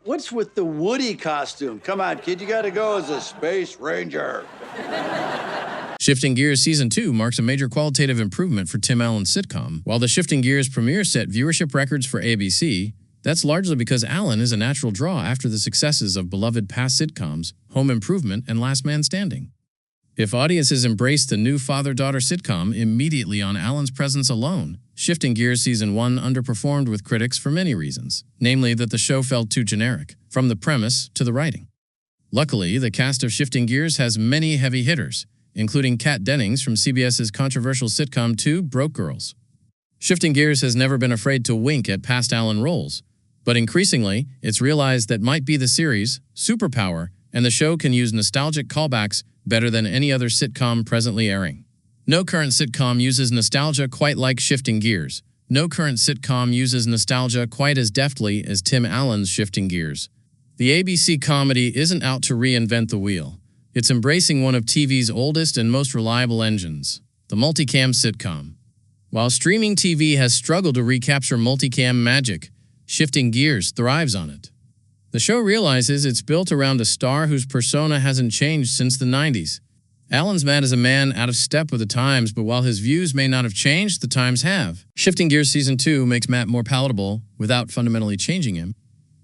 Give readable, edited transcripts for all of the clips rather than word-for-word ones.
What's with the Woody costume? Come on, kid, you gotta go as a space ranger. Shifting Gears Season 2 marks a major qualitative improvement for Tim Allen's sitcom. While the Shifting Gears premiere set viewership records for ABC, that's largely because Allen is a natural draw after the successes of beloved past sitcoms, Home Improvement and Last Man Standing. If audiences embraced the new father-daughter sitcom immediately on Allen's presence alone, Shifting Gears Season 1 underperformed with critics for many reasons, namely that the show felt too generic, from the premise to the writing. Luckily, the cast of Shifting Gears has many heavy hitters, including Kat Dennings from CBS's controversial sitcom 2 Broke Girls. Shifting Gears has never been afraid to wink at past Allen roles, but increasingly, it's realized that might be the series, superpower, and the show can use nostalgic callbacks better than any other sitcom presently airing. No current sitcom uses nostalgia quite like Shifting Gears. No current sitcom uses nostalgia quite as deftly as Tim Allen's Shifting Gears. The ABC comedy isn't out to reinvent the wheel. It's embracing one of TV's oldest and most reliable engines, the multicam sitcom. While streaming TV has struggled to recapture multicam magic, Shifting Gears thrives on it. The show realizes it's built around a star whose persona hasn't changed since the 90s. Allen's Matt is a man out of step with the times, but while his views may not have changed, the times have. Shifting Gears Season 2 makes Matt more palatable without fundamentally changing him.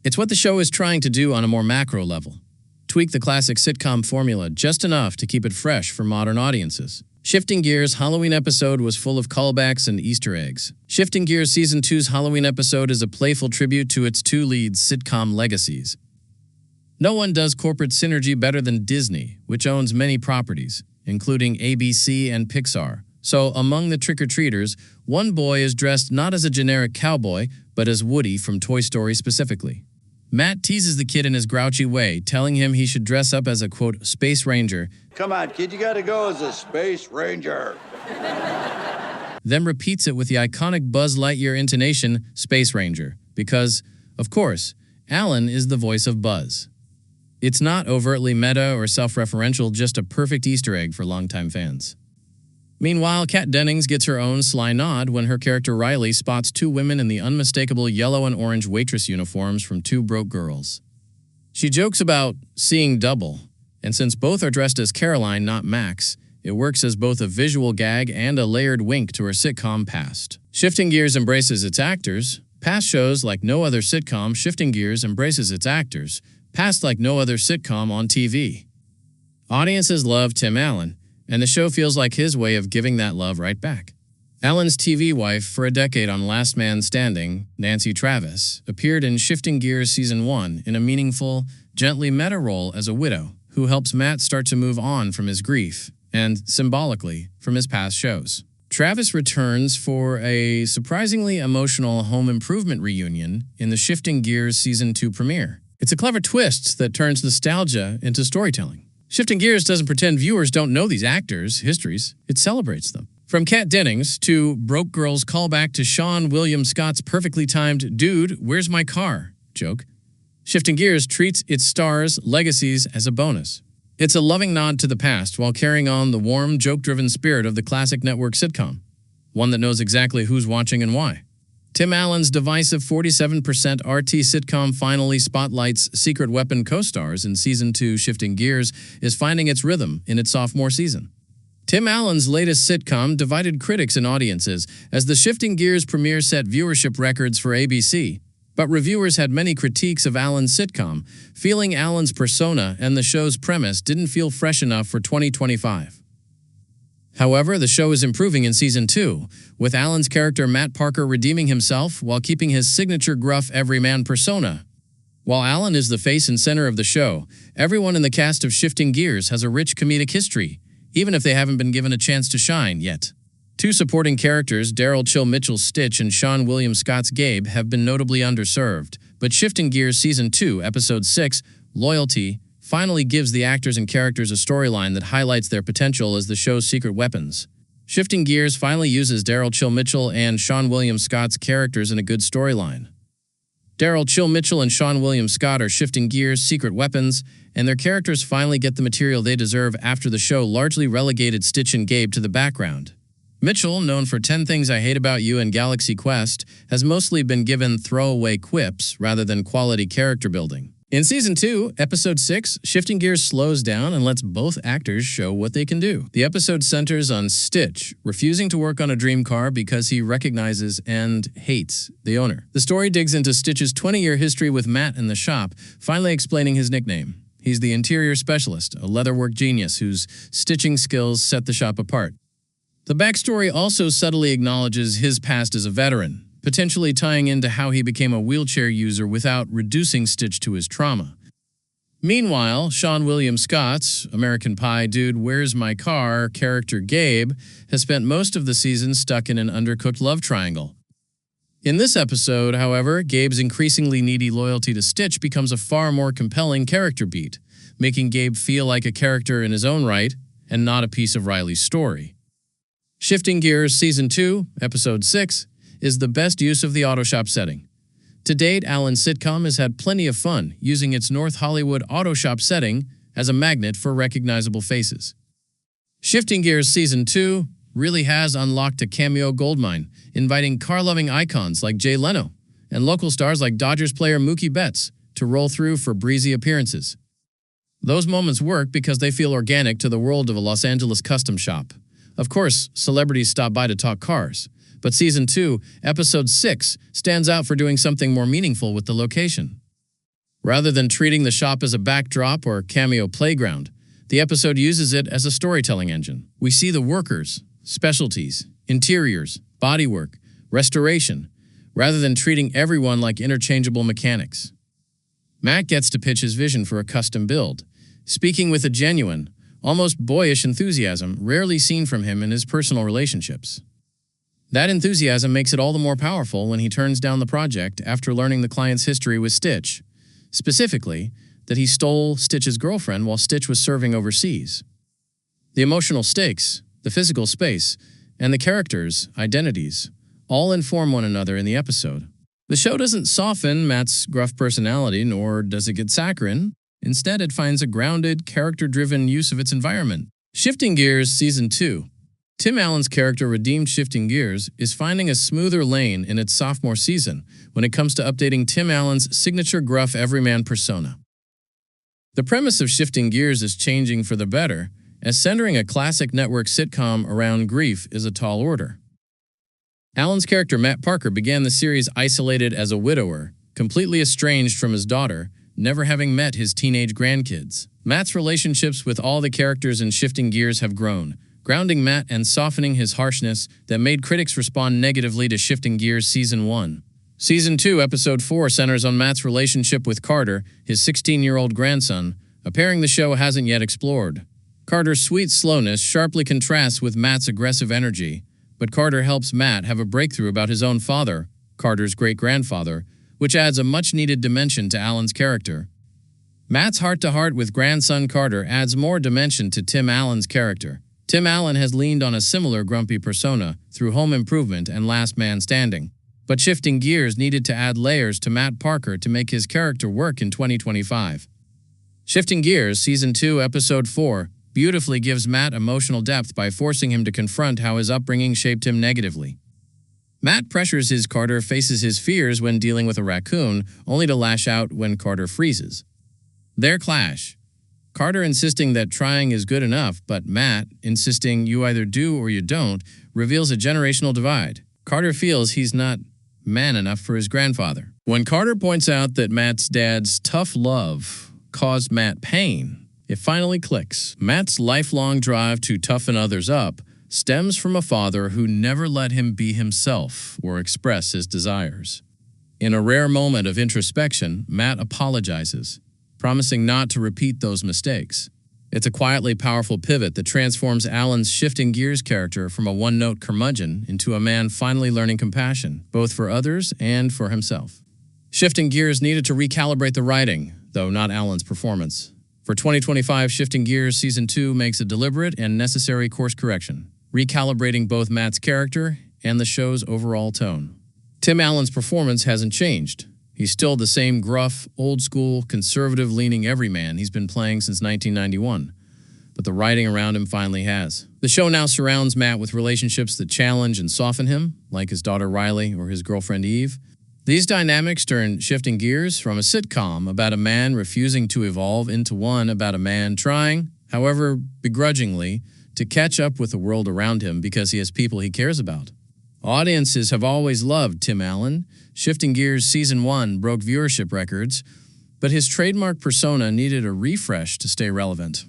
It's what the show is trying to do on a more macro level. Tweak the classic sitcom formula just enough to keep it fresh for modern audiences. Shifting Gears' Halloween episode was full of callbacks and Easter eggs. Shifting Gears Season 2's Halloween episode is a playful tribute to its two lead sitcom legacies. No one does corporate synergy better than Disney, which owns many properties, including ABC and Pixar. So, among the trick-or-treaters, one boy is dressed not as a generic cowboy, but as Woody from Toy Story specifically. Matt teases the kid in his grouchy way, telling him he should dress up as a, quote, space ranger. Come on, kid, you gotta go as a space ranger. Then repeats it with the iconic Buzz Lightyear intonation, Space Ranger, because, of course, Allen is the voice of Buzz. It's not overtly meta or self-referential, just a perfect Easter egg for longtime fans. Meanwhile, Kat Dennings gets her own sly nod when her character Riley spots two women in the unmistakable yellow and orange waitress uniforms from 2 Broke Girls. She jokes about seeing double, and since both are dressed as Caroline, not Max, it works as both a visual gag and a layered wink to her sitcom past. Shifting Gears embraces its actors. Past shows like no other sitcom, Shifting Gears embraces its actors, past like no other sitcom on TV. Audiences love Tim Allen, and the show feels like his way of giving that love right back. Allen's TV wife for a decade on Last Man Standing, Nancy Travis, appeared in Shifting Gears Season 1 in a meaningful, gently meta role as a widow who helps Matt start to move on from his grief and, symbolically, from his past shows. Travis returns for a surprisingly emotional Home Improvement reunion in the Shifting Gears Season 2 premiere. It's a clever twist that turns nostalgia into storytelling. Shifting Gears doesn't pretend viewers don't know these actors' histories. It celebrates them. From Kat Dennings to Broke Girls' callback to Sean William Scott's perfectly timed "Dude, where's my car?" joke, Shifting Gears treats its stars' legacies as a bonus. It's a loving nod to the past while carrying on the warm, joke-driven spirit of the classic network sitcom, one that knows exactly who's watching and why. Tim Allen's divisive 47% RT sitcom finally spotlights Secret Weapon co-stars in Season 2 Shifting Gears is finding its rhythm in its sophomore season. Tim Allen's latest sitcom divided critics and audiences as the Shifting Gears premiere set viewership records for ABC, but reviewers had many critiques of Allen's sitcom, feeling Allen's persona and the show's premise didn't feel fresh enough for 2025. However, the show is improving in Season 2, with Allen's character Matt Parker redeeming himself while keeping his signature gruff everyman persona. While Allen is the face and center of the show, everyone in the cast of Shifting Gears has a rich comedic history, even if they haven't been given a chance to shine yet. 2 supporting characters, Daryl Chill Mitchell's Stitch and Sean William Scott's Gabe, have been notably underserved, but Shifting Gears Season 2, Episode 6, Loyalty, finally gives the actors and characters a storyline that highlights their potential as the show's secret weapons. Shifting Gears finally uses Daryl Chill Mitchell and Sean William Scott's characters in a good storyline. Daryl Chill Mitchell and Sean William Scott are Shifting Gears' secret weapons, and their characters finally get the material they deserve after the show largely relegated Stitch and Gabe to the background. Mitchell, known for 10 Things I Hate About You and Galaxy Quest, has mostly been given throwaway quips rather than quality character building. In Season 2, Episode 6, Shifting Gears slows down and lets both actors show what they can do. The episode centers on Stitch, refusing to work on a dream car because he recognizes and hates the owner. The story digs into Stitch's 20-year history with Matt in the shop, finally explaining his nickname. He's the interior specialist, a leatherwork genius whose stitching skills set the shop apart. The backstory also subtly acknowledges his past as a veteran, potentially tying into how he became a wheelchair user without reducing Stitch to his trauma. Meanwhile, Sean William Scott's American Pie Dude, Where's My Car character Gabe has spent most of the season stuck in an undercooked love triangle. In this episode, however, Gabe's increasingly needy loyalty to Stitch becomes a far more compelling character beat, making Gabe feel like a character in his own right and not a piece of Riley's story. Shifting Gears Season 2, Episode 6, is the best use of the auto shop setting. To date, Alan's sitcom has had plenty of fun using its North Hollywood auto shop setting as a magnet for recognizable faces. Shifting Gears Season 2 really has unlocked a cameo goldmine, inviting car-loving icons like Jay Leno and local stars like Dodgers player Mookie Betts to roll through for breezy appearances. Those moments work because they feel organic to the world of a Los Angeles custom shop. Of course, celebrities stop by to talk cars, but Season 2, Episode 6 stands out for doing something more meaningful with the location. Rather than treating the shop as a backdrop or cameo playground, the episode uses it as a storytelling engine. We see the workers, specialties, interiors, bodywork, restoration, rather than treating everyone like interchangeable mechanics. Matt gets to pitch his vision for a custom build, speaking with a genuine, almost boyish enthusiasm rarely seen from him in his personal relationships. That enthusiasm makes it all the more powerful when he turns down the project after learning the client's history with Stitch, specifically that he stole Stitch's girlfriend while Stitch was serving overseas. The emotional stakes, the physical space, and the characters' identities all inform one another in the episode. The show doesn't soften Matt's gruff personality, nor does it get saccharine. Instead, it finds a grounded, character-driven use of its environment. Shifting Gears Season 2. Tim Allen's character redeemed Shifting Gears is finding a smoother lane in its sophomore season when it comes to updating Tim Allen's signature gruff everyman persona. The premise of Shifting Gears is changing for the better, as centering a classic network sitcom around grief is a tall order. Allen's character Matt Parker began the series isolated as a widower, completely estranged from his daughter, never having met his teenage grandkids. Matt's relationships with all the characters in Shifting Gears have grown, grounding Matt and softening his harshness that made critics respond negatively to Shifting Gears Season 1. Season 2, Episode 4 centers on Matt's relationship with Carter, his 16-year-old grandson, a pairing the show hasn't yet explored. Carter's sweet slowness sharply contrasts with Matt's aggressive energy, but Carter helps Matt have a breakthrough about his own father, Carter's great-grandfather, which adds a much-needed dimension to Allen's character. Matt's heart-to-heart with grandson Carter adds more dimension to Tim Allen's character. Tim Allen has leaned on a similar grumpy persona through Home Improvement and Last Man Standing, but Shifting Gears needed to add layers to Matt Parker to make his character work in 2025. Shifting Gears Season 2, Episode 4 beautifully gives Matt emotional depth by forcing him to confront how his upbringing shaped him negatively. Matt pressures his Carter faces his fears when dealing with a raccoon, only to lash out when Carter freezes. Their clash. Carter insisting that trying is good enough, but Matt insisting you either do or you don't, reveals a generational divide. Carter feels he's not man enough for his grandfather. When Carter points out that Matt's dad's tough love caused Matt pain, it finally clicks. Matt's lifelong drive to toughen others up stems from a father who never let him be himself or express his desires. In a rare moment of introspection, Matt apologizes, promising not to repeat those mistakes. It's a quietly powerful pivot that transforms Allen's Shifting Gears character from a one-note curmudgeon into a man finally learning compassion, both for others and for himself. Shifting Gears needed to recalibrate the writing, though not Allen's performance. For 2025, Shifting Gears Season 2 makes a deliberate and necessary course correction, recalibrating both Matt's character and the show's overall tone. Tim Allen's performance hasn't changed. He's still the same gruff, old-school, conservative-leaning everyman he's been playing since 1991. but the writing around him finally has. The show now surrounds Matt with relationships that challenge and soften him, like his daughter Riley or his girlfriend Eve. These dynamics turn Shifting Gears from a sitcom about a man refusing to evolve into one about a man trying, however begrudgingly, to catch up with the world around him because he has people he cares about. Audiences have always loved Tim Allen. Shifting Gears Season 1 broke viewership records, but his trademark persona needed a refresh to stay relevant.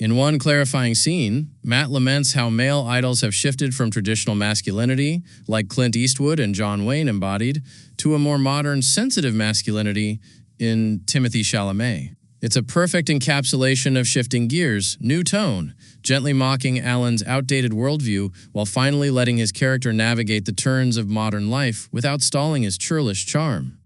In one clarifying scene, Matt laments how male idols have shifted from traditional masculinity, like Clint Eastwood and John Wayne embodied, to a more modern, sensitive masculinity in Timothée Chalamet. It's a perfect encapsulation of Shifting Gears' new tone, gently mocking Allen's outdated worldview while finally letting his character navigate the turns of modern life without stalling his churlish charm.